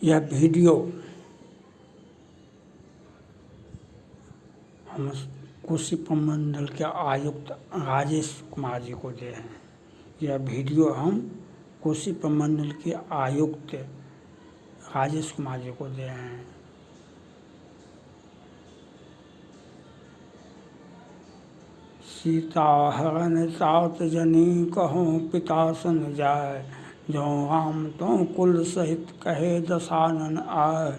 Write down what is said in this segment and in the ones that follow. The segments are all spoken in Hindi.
यह वीडियो हम कोसी प्रमंडल के आयुक्त राजेश कुमार जी को दे हैं। यह वीडियो हम कोसी प्रमंडल के आयुक्त राजेश कुमार जी को दे हैं। सीता हरण तात जनी कहो पिता सन जाय, जो राम तो कुल सहित कहे दसानन आय।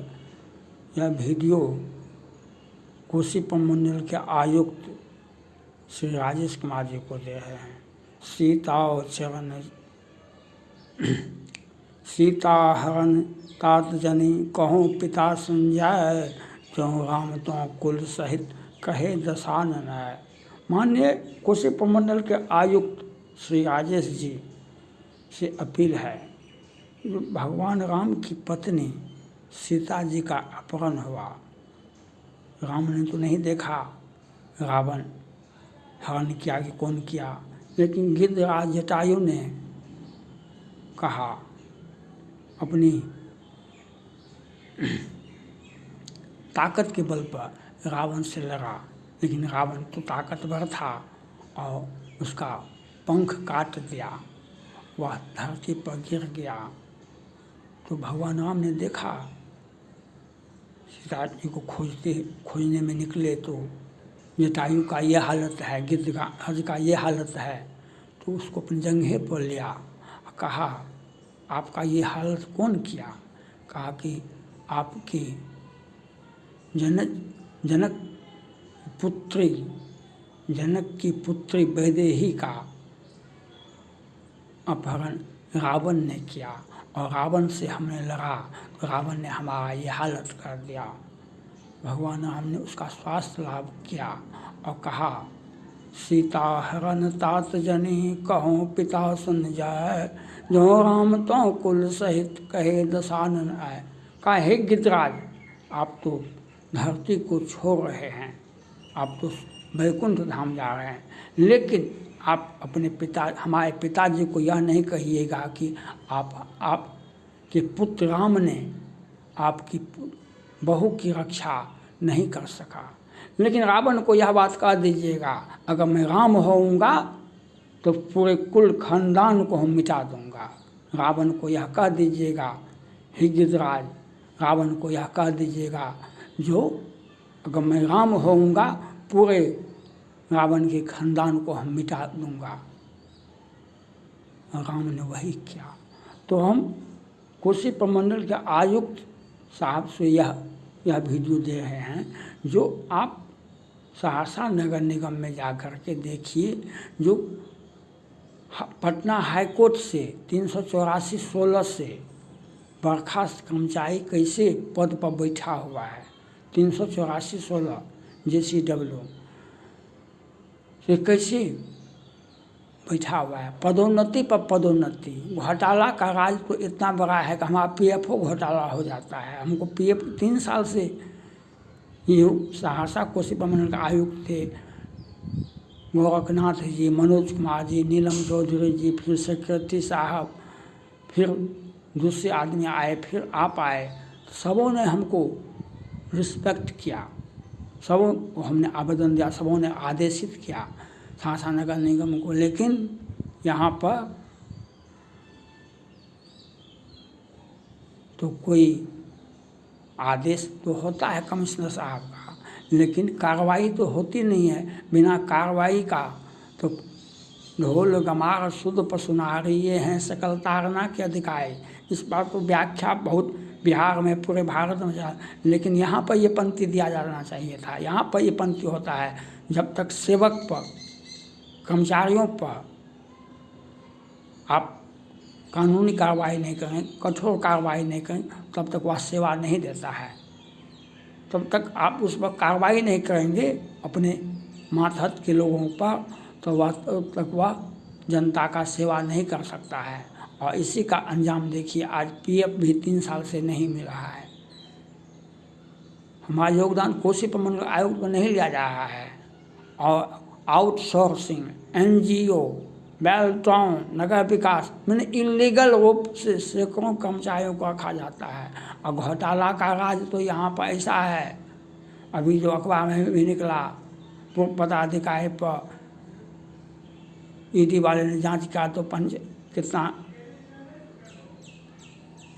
यह वीडियो कोसी प्रमंडल के आयुक्त श्री राजेश कुमार जी को दे हैं। सीता हरण तात जनी कहो पिता सन जाय, जो राम तो कुल सहित कहे दसानन आय। माननीय कोसी प्रमंडल के आयुक्त श्री राजेश जी से अपील है, जो भगवान राम की पत्नी सीता जी का अपहरण हुआ। राम ने तो नहीं देखा रावण हरण किया कि कौन किया, लेकिन गिद्धराज जटायु ने कहा, अपनी ताकत के बल पर रावण से लड़ा, लेकिन रावण तो ताकतवर था और उसका पंख काट दिया, वह धरती पर गिर गया। तो भगवान राम ने देखा, सीता जी को खोजने में निकले तो जटायु का ये हालत है, गिद्धराज का ये हालत है। तो उसको अपनी जंघे पर लिया, कहा आपका ये हालत कौन किया? कहा कि आपकी जनक की पुत्री वैदेही का अपहरण रावण ने किया और रावण से हमने लड़ा, तो रावण ने हमारा ये हालत कर दिया। भगवान राम ने उसका स्वास्थ्य लाभ किया और कहा, सीता हरण तात जनी कहो पिता सन जाय, जो राम तो कुल सहित कहे दसानन आय। कहा, हे गिद्धराज, आप तो धरती को छोड़ रहे हैं, आप तो वैकुंठ धाम जा रहे हैं, लेकिन आप अपने हमारे पिताजी को यह नहीं कहिएगा कि आपके पुत्र राम ने आपकी बहू की रक्षा नहीं कर सका। लेकिन रावण को यह बात कह दीजिएगा, अगर मैं राम होऊंगा तो पूरे कुल खानदान को हम मिटा दूंगा। रावण को यह कह दीजिएगा, हे गिद्धराज, रावण को यह कह दीजिएगा, जो अगर मैं राम होऊंगा पूरे रावण के खानदान को हम मिटा दूंगा। राम ने वही किया। तो हम कोसी प्रमंडल के आयुक्त साहब से यह वीडियो दे रहे हैं, जो आप सहरसा नगर निगम में जा कर के देखिए, जो पटना हाईकोर्ट से 384/16 से बर्खास्त कर्मचारी कैसे पद पर बैठा हुआ है। 384/16 JCW से कैसे बैठा हुआ है, पदोन्नति पर पदोन्नति। घोटाला का राज तो इतना बड़ा है कि हमारा PFO घोटाला हो जाता है। हमको PF 3 साल से ये सहरसा कोसी प्रमंडल के आयुक्त थे, गोरखनाथ जी, मनोज कुमार जी, नीलम चौधरी जी, फिर सेक्रेटरी साहब, फिर दूसरे आदमी आए, फिर आप आए, सबों ने हमको रिस्पेक्ट किया, सबों को हमने आवेदन दिया, सबों ने आदेशित किया सहरसा नगर निगम को। लेकिन यहाँ पर तो कोई आदेश तो होता है कमिश्नर साहब का, लेकिन कार्रवाई तो होती नहीं है। बिना कार्रवाई का तो ढोल गमार शुद्ध पसुनारी ये हैं सकल तारना के अधिकारी। इस बार तो व्याख्या बहुत बिहार में, पूरे भारत में चला, लेकिन यहाँ पर ये पंक्ति दिया जाना चाहिए था। यहाँ पर ये पंक्ति होता है, जब तक सेवक पर, कर्मचारियों पर आप कानूनी कार्रवाई नहीं करें, कठोर कार्रवाई नहीं करें, तब तक वह सेवा नहीं देता है। तब तक आप उस पर कार्रवाई नहीं करेंगे अपने मातहत के लोगों पर, तो वह जनता का सेवा नहीं कर सकता है। और इसी का अंजाम देखिए, आज PF भी 3 साल से नहीं मिल रहा है। हमारा योगदान कोसी प्रमंडल आयोग को नहीं लिया जा रहा है। और आउटसोर्सिंग, NGO, बेलटाउन, नगर विकास, मैंने इलीगल रूप से सैकड़ों कर्मचारियों को रखा जाता है। और घोटाला का राज तो यहाँ पर ऐसा है, अभी जो अखबार में भी निकला, पूर्व पदाधिकारी पर ईडी वाले ने जांच किया तो कितना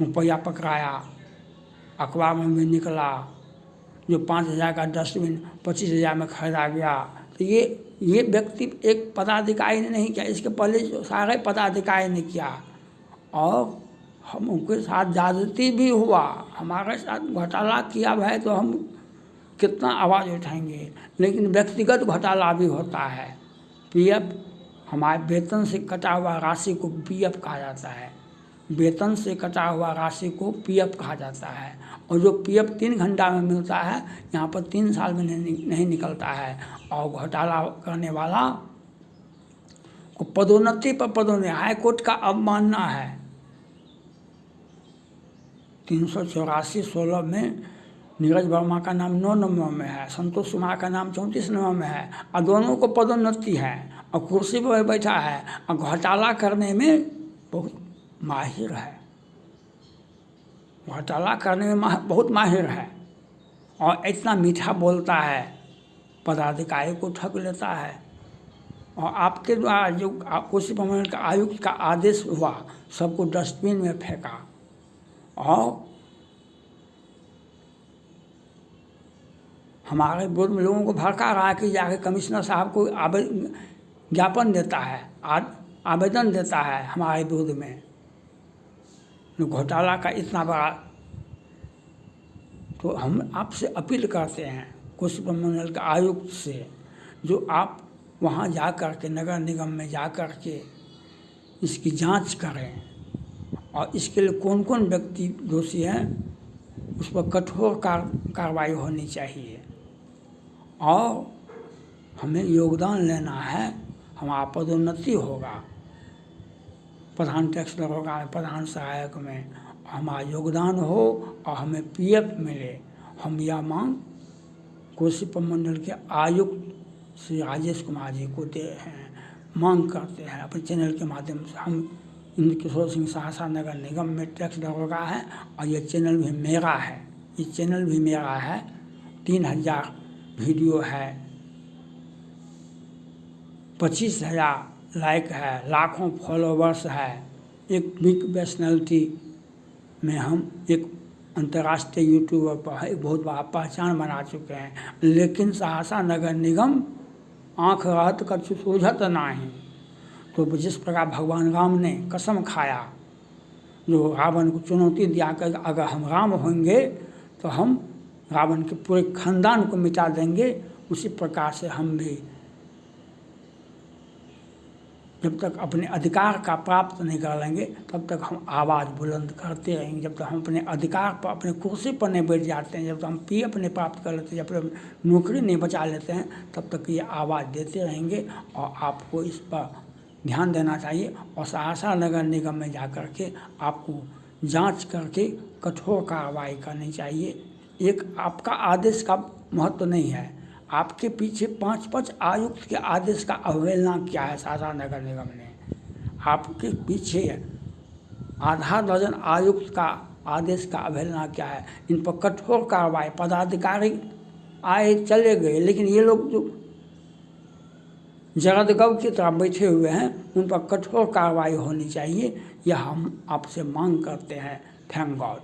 रुपया पकड़ाया। अखबार में भी निकला जो 5,000 का डस्टबिन 25,000 में खरीदा गया। तो ये व्यक्ति एक पदाधिकारी ने नहीं किया, इसके पहले जो सारे पदाधिकारी ने किया, और हम उनके साथ ज्यादती भी हुआ, हमारे साथ घोटाला किया है तो हम कितना आवाज़ उठाएंगे। लेकिन व्यक्तिगत घोटाला भी होता है। पीएफ, हमारे वेतन से कटा हुआ राशि को पीएफ कहा जाता है, वेतन से कटा हुआ राशि को पीएफ कहा जाता है। और जो पीएफ 3 घंटा में मिलता है, यहाँ पर 3 साल में नहीं निकलता है। और घोटाला करने वाला को पदोन्नति पर पदोन्नति, हाईकोर्ट का अवमानना है। 384(16) में नीरज वर्मा का नाम 9 नंबर में है, संतोष कुमार का नाम 34 नंबर में है, और दोनों को पदोन्नति है और कुर्सी पर बैठा है और घोटाला करने में बहुत माहिर है, घोटाला करने में बहुत माहिर है। और इतना मीठा बोलता है, पदाधिकारी को ठग लेता है। और आपके द्वारा जो कुर्सी प्रबंधन का आयुक्त का आदेश हुआ, सबको डस्टबिन में फेंका, और हमारे विरुद्ध लोगों को भड़का रहा है कि जाके कमिश्नर साहब को ज्ञापन देता है, आवेदन देता है हमारे विरुद्ध में। घोटाला का इतना बड़ा, तो हम आपसे अपील करते हैं कुर्सी प्रबंधन के आयुक्त से, जो आप वहाँ जा कर के नगर निगम में जा कर के इसकी जांच करें, और इसके लिए कौन कौन व्यक्ति दोषी हैं उस पर कठोर कार्रवाई होनी चाहिए। और हमें योगदान लेना है, हमारा पदोन्नति होगा, प्रधान टैक्स होगा, प्रधान सहायक में हमारा योगदान हो और हमें पीएफ मिले। हम यह मांग कोसी प्रमंडल के आयुक्त श्री राजेश कुमार जी को दे हैं, मांग करते हैं अपने चैनल के माध्यम से। हम इंद्रकिशोर सिंह सहरसा नगर निगम में टैक्स दरोगा है, और ये चैनल भी मेरा है, ये चैनल भी मेरा है। 3,000 वीडियो है, 25,000 लाइक है, लाखों फॉलोवर्स है। एक बिग पर्सनैलिटी में हम एक अंतर्राष्ट्रीय यूट्यूबर पर एक बहुत बड़ा पहचान बना चुके हैं। लेकिन सहरसा नगर निगम आँख रहत कछु सूझत नहीं। तो जिस प्रकार भगवान राम ने कसम खाया, जो रावण को चुनौती दिया कर अगर हम राम होंगे तो हम रावण के पूरे खानदान को मिटा देंगे, उसी प्रकार से हम भी जब तक अपने अधिकार का प्राप्त नहीं कर लेंगे तब तक हम आवाज़ बुलंद करते रहेंगे। जब तक हम अपने अधिकार पर, अपने कुर्सी पर नहीं बैठ जाते हैं, जब तक हम पीएफ नहीं प्राप्त कर लेते हैं, जब तक नौकरी नहीं बचा लेते हैं, तब तक ये आवाज़ देते रहेंगे। और आपको इस पर ध्यान देना चाहिए, और सहरसा नगर निगम में जा कर के आपको जांच करके कठोर कार्रवाई करनी चाहिए। एक आपका आदेश का महत्व नहीं है, आपके पीछे 5 आयुक्त के आदेश का अवहेलना किया है सहरसा नगर निगम ने। आपके पीछे आधा दर्जन आयुक्त का आदेश का अवहेलना किया है। इन पर कठोर कार्रवाई, पदाधिकारी आए चले गए, लेकिन ये लोग जो जगदगव की तरह बैठे हुए हैं, उन पर कठोर कार्रवाई होनी चाहिए, यह हम आपसे मांग करते हैं। Thank God.